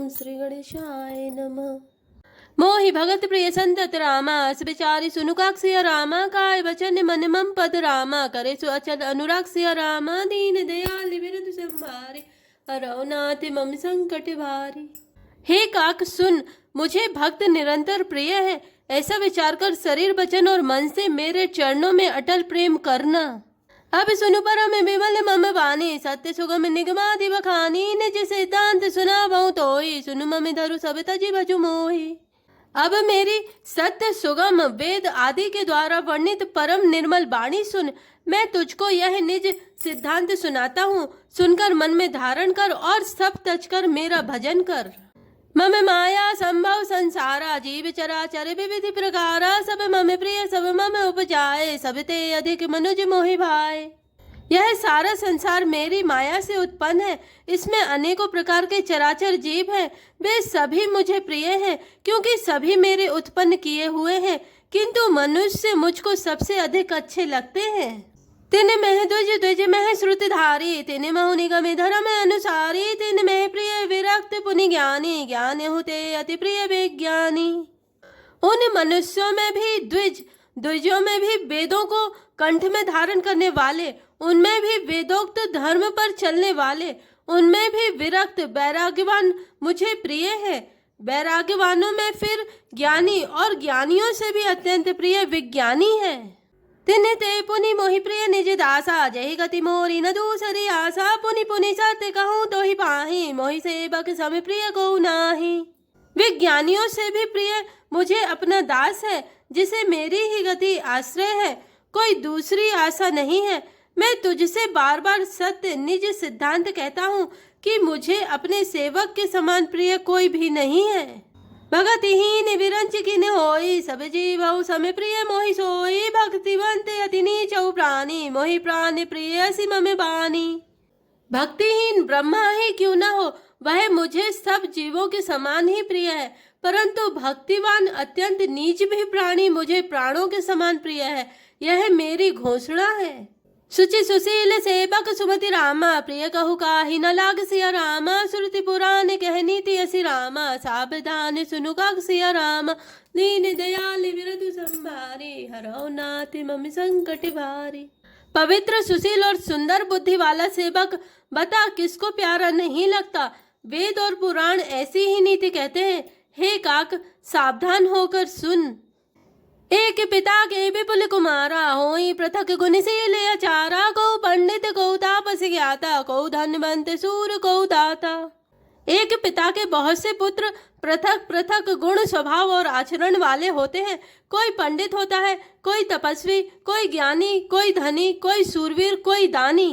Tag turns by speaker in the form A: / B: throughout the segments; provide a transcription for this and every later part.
A: ओम श्री गणेशाय नमः। मोहि भगत प्रिय संतत रामा अस बिचारी सुनुकाक्षिया रामा काय वचन मन मम पद रामा करे सु अचल अनुराक्षिया रामा दीन दयाल विरद संभारे हरौ नाथ मम संकट भारी। हे काक सुन, मुझे भक्त निरंतर प्रिय है, ऐसा विचार कर शरीर वचन और मन से मेरे चरणों में अटल प्रेम करना। अब सुनु परम विमल मम वाणी सत्य सुगम निगमादि बखानी निज सिद्धांत सुनावऊं तोई सुनु मम धरु सब तजी भजु मोहि। अब मेरी सत्य सुगम वेद आदि के द्वारा वर्णित परम निर्मल वाणी सुन। मैं तुझको यह निज सिद्धांत सुनाता हूँ, सुनकर मन में धारण कर और सब तज कर मेरा भजन कर। मम माया संभव संसारा जीव चराचर विविधि प्रकारा सब मम प्रिय सब मम उपजाए सब ते अधिक मनुज मोहि भाए। यह सारा संसार मेरी माया से उत्पन्न है, इसमें अनेकों प्रकार के चराचर जीव हैं, वे सभी मुझे प्रिय हैं क्योंकि सभी मेरे उत्पन्न किए हुए हैं, किंतु मनुष्य मुझको सबसे अधिक अच्छे लगते हैं। तिन मह द्विज द्विज मह श्रुतिधारी तिन महु निगम धर्म अनुसारी तिन मह प्रिय विरक्त पुनि ज्ञानी ज्ञान हुते अति प्रिय विज्ञानी। उन मनुष्यों में भी द्विज, द्विजों में भी वेदों को कंठ में धारण करने वाले, उनमें भी वेदोक्त धर्म पर चलने वाले, उनमें भी विरक्त वैराग्यवान मुझे प्रिय है। वैराग्यवानों में फिर ज्ञानी और ज्ञानियों से भी अत्यंत प्रिय विज्ञानी है। तिन ते पुनि मोहि प्रिय निज दासा जय गति मोरी न दूसरी आशा पुनि पुनि सत्य कहूँ तो ही पाही मोहि सेवक सम प्रिय को नाही। विज्ञानियों से भी प्रिय मुझे अपना दास है जिसे मेरी ही गति आश्रय है, कोई दूसरी आशा नहीं है। मैं तुझसे बार बार सत्य निज सिद्धांत कहता हूँ कि मुझे अपने सेवक के समान प्रिय कोई भी नहीं है। भगतिहीन विरंच किन होई सब जीवौ सम प्रिय मोहि सोई भक्तिवंत अति नीचौ प्राणी मोहि प्राण प्रिय सि मम बानी। भक्तिहीन ब्रह्मा ही क्यों न हो, वह मुझे सब जीवों के समान ही प्रिय है, परंतु भक्तिवान अत्यंत नीच भी प्राणी मुझे प्राणों के समान प्रिय है, यह मेरी घोषणा है। सुचि सुशील सेवक सुमति रामा प्रिय कहु काहि न लाग सिया रामा श्रुति पुराण कहनी तियसि रामा सावधान सुनु काग सिया रामा दीन दयाल विरधु संभारी हरौ नाथ मम संकट भारी। पवित्र सुशील और सुंदर बुद्धि वाला सेवक बता किसको प्यारा नहीं लगता। वेद और पुराण ऐसी ही नीति कहते हैं। हे काक सावधान होकर सुन। एक पिता के विपुल कुमारा होई पृथक गुणशील अचारा को पंडित को तापस ज्ञाता को धनवंत सूर को दाता। एक पिता के बहुत से पुत्र पृथक पृथक गुण स्वभाव और आचरण वाले होते हैं। कोई पंडित होता है, कोई तपस्वी, कोई ज्ञानी, कोई धनी, कोई सूरवीर, कोई दानी।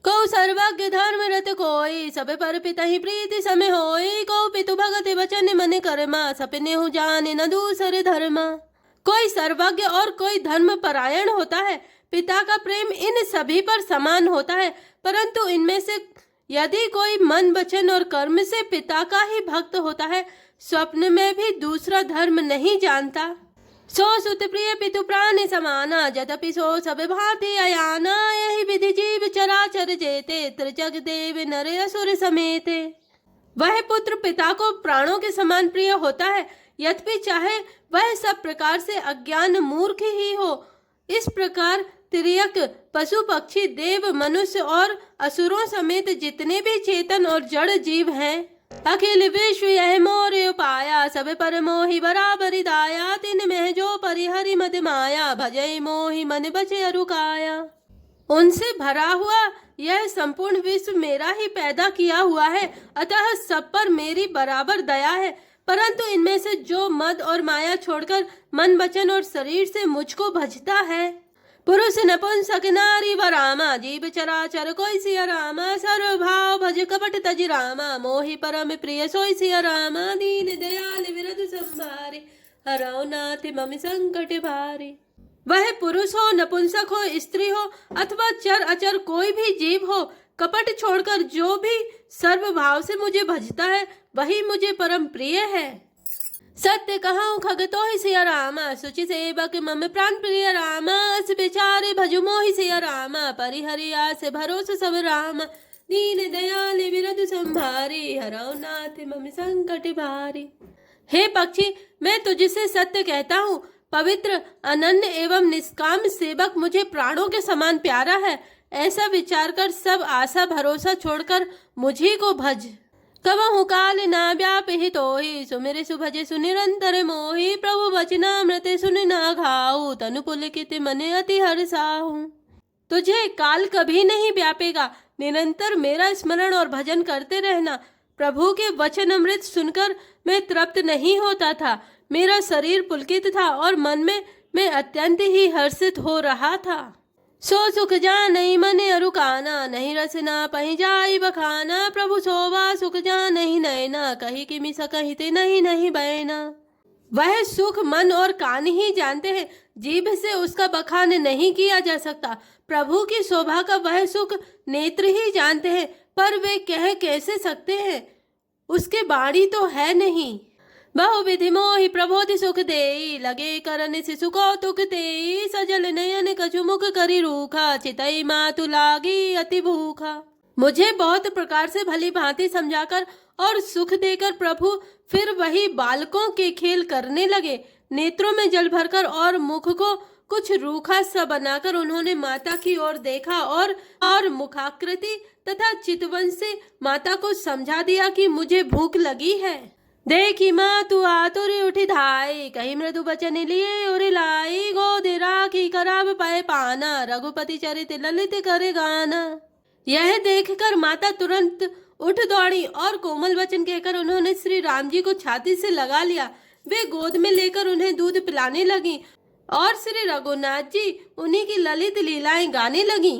A: को सर्वज्ञ धर्म रत कोई सब पर पिता ही प्रीति समय होई को पितु भगत वचन मन कर्मा सपने हो जाने न दूसरे धर्मा। कोई सर्वज्ञ और कोई धर्म परायण होता है। पिता का प्रेम इन सभी पर समान होता है, परंतु इनमें से यदि कोई मन वचन और कर्म से पिता का ही भक्त होता है, स्वप्न में भी दूसरा धर्म नहीं जानता। सो सुत प्रिय पितु प्राण समाना यद्यपि सो सब भांति अयाना यही विधि जीव चराचर जेते त्रिजग देव नर असुर समेते। वह पुत्र पिता को प्राणों के समान प्रिय होता है, यद्यपि चाहे वह सब प्रकार से अज्ञान मूर्ख ही हो। इस प्रकार तिर्यक पशु पक्षी देव मनुष्य और असुरों समेत जितने भी चेतन और जड़ जीव हैं, अखिल विश्व यह मोर उपाया सब पर मोहि बराबरि दाया तिन में जो परिहरि मद माया भजय मोहि मन बचे अरुकाया। उनसे भरा हुआ यह संपूर्ण विश्व मेरा ही पैदा किया हुआ है, अतः सब पर मेरी बराबर दया है, परंतु इनमें से जो मद और माया छोड़कर मन वचन और शरीर से मुझको भजता है, पुरुष नपुंसक नारी व रामा जीव चराचर कोई सिया रामा सर्व भाव भज कपट तज रामा मोहि परम प्रिय सोई सिया रामा दीन दयाल विरधु संभारे हरौ नाथ मम संकट भारे। वह पुरुष हो, नपुंसक हो, स्त्री हो अथवा चर अचर कोई भी जीव हो, कपट छोड़कर जो भी सर्व भाव से मुझे भजता है वही मुझे परम प्रिय है। सत्य कहूँ खगतो ही सिया रामा सुचि सेवक मम प्राण प्रिय रामा अस बिचारे भजु मोहि सिया रामा परिहरि आस भरोस सब रामा दीन दयाल विरधु संभारे, हरौ नाथ मम संकट भारे। हे पक्षी, मैं तुझसे सत्य कहता हूँ, पवित्र अनन्य एवं निष्काम सेवक मुझे प्राणों के समान प्यारा है। ऐसा विचार कर सब आशा भरोसा छोड़कर मुझी को भज। कबहु काल ना व्यापि तोहि, सुमिरि सुभजे सुनिरंतर मोहि। प्रभु वचनामृत सुनि ना घाऊ, तनु पुलकित मन अति हर्षाहु। तुझे काल कभी नहीं व्यापेगा, निरंतर मेरा स्मरण और भजन करते रहना। प्रभु के वचन अमृत सुनकर मैं तृप्त नहीं होता था, मेरा शरीर पुलकित था और मन में मैं अत्यंत ही हर्षित हो रहा था। सो सुख जानहि मन अरुकाना, नहीं रसना पहि जाई बखाना। प्रभु सोवा सुख जानहि नैना, कही किमि सकहित नहीं नहीं बैना। वह सुख मन और कान ही जानते हैं, जीभ से उसका बखान नहीं किया जा सकता। प्रभु की शोभा का वह सुख नेत्र ही जानते हैं, पर वे कह कैसे सकते हैं, उसके बाणी तो है नहीं। बहुविधि मोहि प्रबोधि सुख देई, लगे करन शिशु कौतुक तेई। सजल नयन कछु मुख करी रूखा, चितई मातु लागी अति भूखा। मुझे बहुत प्रकार से भली भांति समझाकर और सुख देकर प्रभु फिर वही बालकों के खेल करने लगे। नेत्रों में जल भरकर और मुख को कुछ रूखा सा बनाकर उन्होंने माता की ओर देखा और मुखाकृति तथा चितवन से माता को समझा दिया कि मुझे भूख लगी है। देखी मातु आतुरी उठी धाई, कही मृदु बचन लिए उरी लाई। गोद राखी कराब पाए पाना, रघुपति चरित ललित करे गाना। यह देखकर माता तुरंत उठ दौड़ी और कोमल वचन कहकर उन्होंने श्री राम जी को छाती से लगा लिया। वे गोद में लेकर उन्हें दूध पिलाने लगी और श्री रघुनाथ जी उन्हीं की ललित लीलाएं गाने लगी।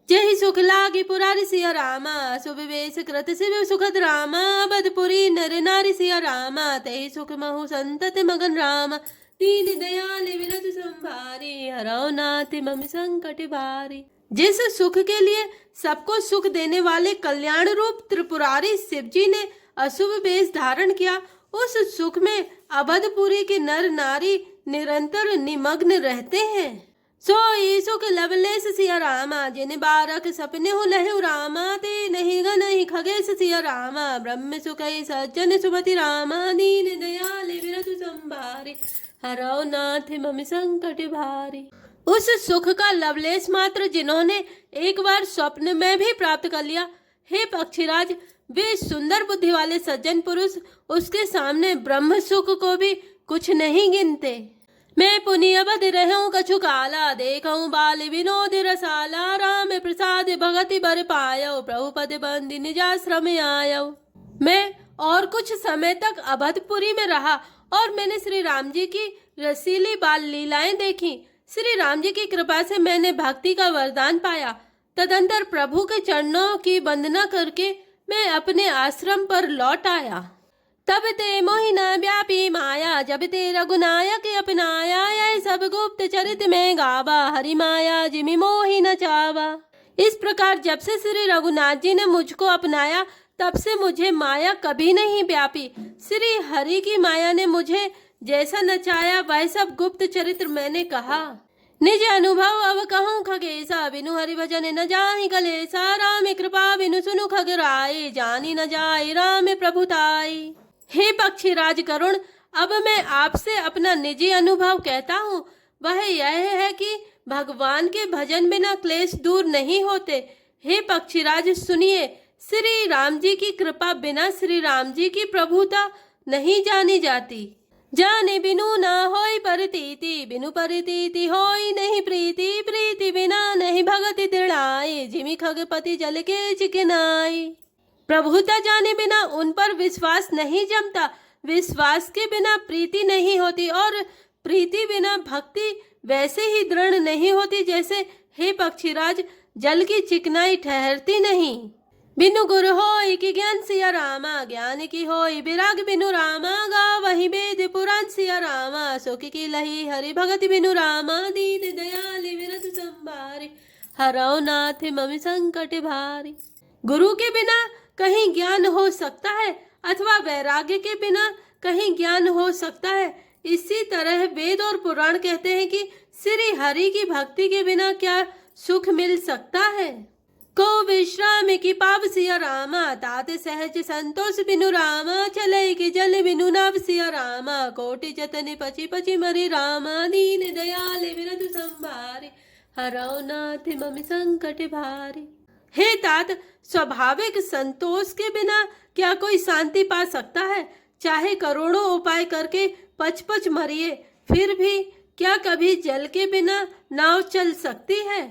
A: जय सुख लागी पुरारी सिया रामा, सुविवेश कृत शिव सुखद रामा। अवधपुरी नर नारी सिया रामा, तहि सुख महु संतत मगन रामा। दीन दयाल विरधु संभारे, हरौ नाथ मम संकट भारे। जिस सुख के लिए सबको सुख देने वाले कल्याण रूप त्रिपुरारी शिव जी ने अशुभ वेश धारण किया, उस सुख में अवधपुरी के नर नारी निरंतर निमग्न रहते हैं। सोई सुख लवलेश सिया रामा, जिन बारक सपने हो लहु रामा। ते नहीं गन ही खगेश सिया रामा, ब्रह्म सुखई सज्जन सुमति रामा। दीन दयाल विरधु संभारे, हरौ नाथ मम संकट भारे। उस सुख का लवलेश मात्र जिन्होंने एक बार स्वप्न में भी प्राप्त कर लिया, हे पक्षीराज, वे सुंदर बुद्धि वाले सज्जन पुरुष उसके सामने ब्रह्म सुख को भी कुछ नहीं गिनते। मैं पुनि अवध रहूं कछु काला, देखूं बाल विनोद रसाला। राम प्रसाद भगति बर पायो, प्रभु पद बंदी निजाश्रम आयो। मैं और कुछ समय तक अवधपुरी में रहा और मैंने श्री राम जी की रसीली बाल लीलाएं देखी। श्री राम जी की कृपा से मैंने भक्ति का वरदान पाया। तदंतर प्रभु के चरणों की वंदना करके मैं अपने आश्रम पर लौट आया। तब ते मोहि न व्यापी माया, जब ते रघुनायक अपनाया। यह सब गुप्त चरित में गावा, हरि माया जिमि मोहि न चावा। इस प्रकार जब से श्री रघुनाथ जी ने मुझको अपनाया, तब से मुझे माया कभी नहीं व्यापी। श्री हरि की माया ने मुझे जैसा नचाया वह सब गुप्त चरित्र मैंने कहा। निज अनुभव अब कहूँ खगेसा, बिनु हरि भजन न जाहि कलेसा। राम कृपा बिनु सुनु खगराए, जानी न जाए राम प्रभुताई। हे पक्षीराज करुण, अब मैं आपसे अपना निजी अनुभव कहता हूँ। वह यह है कि भगवान के भजन बिना क्लेश दूर नहीं होते। हे पक्षीराज सुनिए, श्री राम जी की कृपा बिना श्री राम जी की प्रभुता नहीं जानी जाती। जाने बिनु ना होई परितीति, बिनु परितीति होई नहीं प्रीति। प्रीति बिना नहीं भगति दृढ़ाई, जिमि खगपति जल के चिकनाई। प्रभुता जाने बिना उन पर विश्वास नहीं जमता, विश्वास के बिना प्रीति नहीं होती और प्रीति बिना भक्ति वैसे ही दृढ़ नहीं होती जैसे हे पक्षीराज जल की चिकनाई ठहरती नहीं। बिनु गुरु होई कि ज्ञान सिया रामा, ज्ञान की होई विराग बिनु रामा। गा वही वेद पुराण सिया रामा, सुख की लही हरि भगति बिनु रामा। दीन दयाल विरधु संभारे, हरौ नाथ मम संकट भारे। गुरु के बिना कहीं ज्ञान हो सकता है अथवा वैराग्य के बिना कहीं ज्ञान हो सकता है। इसी तरह वेद और पुराण कहते हैं कि श्री हरि की भक्ति के बिना क्या सुख मिल सकता है। को विश्राम की पाव सिया रामा, तात सहज संतोष बिनु रामा, चले के जल बिनु नाव सिया रामा, कोटि जतन पची पची मरि रामा, दीन दयाल विरधु संभारे, हरौ नाथ मम संकट भारे। हे तात, स्वाभाविक संतोष के बिना क्या कोई शांति पा सकता है? चाहे करोड़ों उपाय करके पच पच मरिए, फिर भी क्या कभी जल के बिना नाव चल सकती है?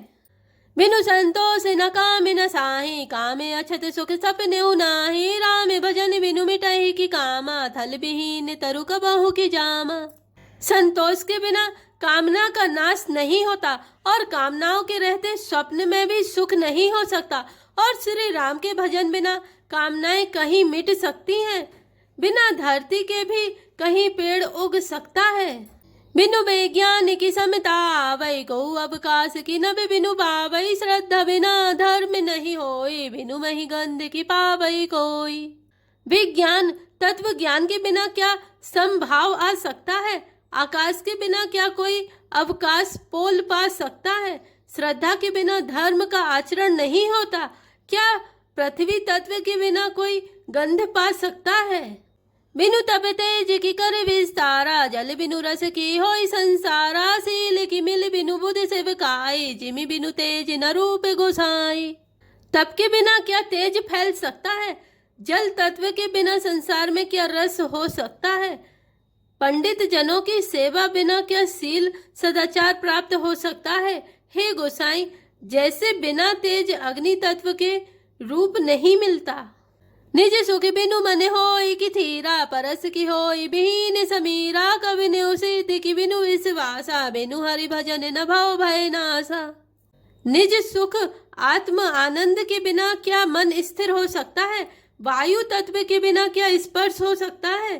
A: बिनु संतोष न काम न साही, कामे अछत सुख सपने नाही, राम भजन बिनु मिटहि की कामा, थल बिहीन तरु कबहु की जामा। संतोष के बिना कामना का नाश नहीं होता और कामनाओं के रहते स्वप्न में भी सुख नहीं हो सकता, और श्री राम के भजन बिना कामनाएं कहीं मिट सकती हैं। बिना धरती के भी कहीं पेड़ उग सकता है। बिनु विज्ञान की समता आवै, को अवकाश की नभ बिनु पावै, श्रद्धा बिना धर्म नहीं होई, बिनु मही गंध की पावै कोई। विज्ञान तत्व ज्ञान के बिना क्या संभाव आ सकता है? आकाश के बिना क्या कोई अवकाश पोल पा सकता है? श्रद्धा के बिना धर्म का आचरण नहीं होता। क्या पृथ्वी तत्व के बिना कोई गंध पा सकता है? बिनु तप तेज की कर विस्तारा, जल बिनु रस की होई संसारा, सील की मिल बिनु बुध सेवकाई, जिमि बिनु तेज न रूप गोसाई। तप के बिना क्या तेज फैल सकता है? जल तत्व के बिना संसार में क्या रस हो सकता है? पंडित जनों की सेवा बिना क्या सील सदाचार प्राप्त हो सकता है? हे गोसाई, जैसे बिना तेज अग्नि तत्व के रूप नहीं मिलता। निज सुख बिनु मन होई की थीरा, परस की होई बिहीन समीरा, कवि ने सिद्धि की बिनु विश्वासा, बिनु हरि भजन न भव भय नासा। निज सुख आत्म आनंद के बिना क्या मन स्थिर हो सकता है? वायु तत्व के बिना क्या स्पर्श हो सकता है?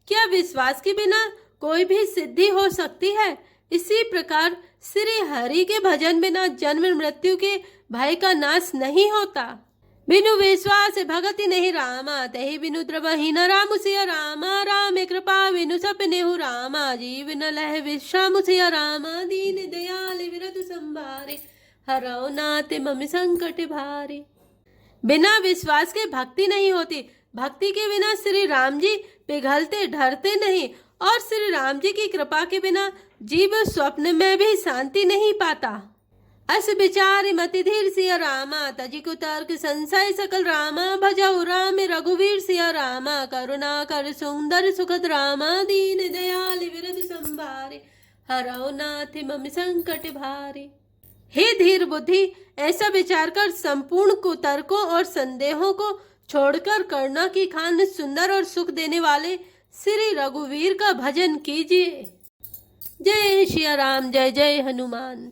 A: क्या विश्वास के बिना कोई भी सिद्धि हो सकती है? इसी प्रकार श्री हरि के भजन बिना जन्म मृत्यु के भय का नाश नहीं होता। बिनु विश्वास भगति नहीं रामा, तहि बिनु द्रवहि न राम सिया रामा, राम कृपा बिनु सपनेहु रामा, जीव न लह विश्राम सिया रामा, दीन दयाल विरधु संभारे, हरौ नाथ मम संकट भारे। बिना विश्वास के भक्ति नहीं होती। भक्ति के बिना श्री राम जी पिघलते ढरते नहीं, और श्री राम जी की कृपा के बिना जीव स्वप्न में भी शांति नहीं पाता। अस विचार मति धीर सिया रामा, तजि कुतर्क संशय सकल रामा, भजऊ राम रघुवीर सिया रामा, करुणा कर सुंदर सुखद रामा, दीन दयाल विरध संभारे, हरौ नाथ मम संकट भारे। हे धीर बुद्धि, ऐसा विचार कर संपूर्ण कुतर्कों और संदेहों को छोड़कर करुणा की खान सुंदर और सुख देने वाले श्री रघुवीर का भजन कीजिए। जय श्री राम, जय जय हनुमान।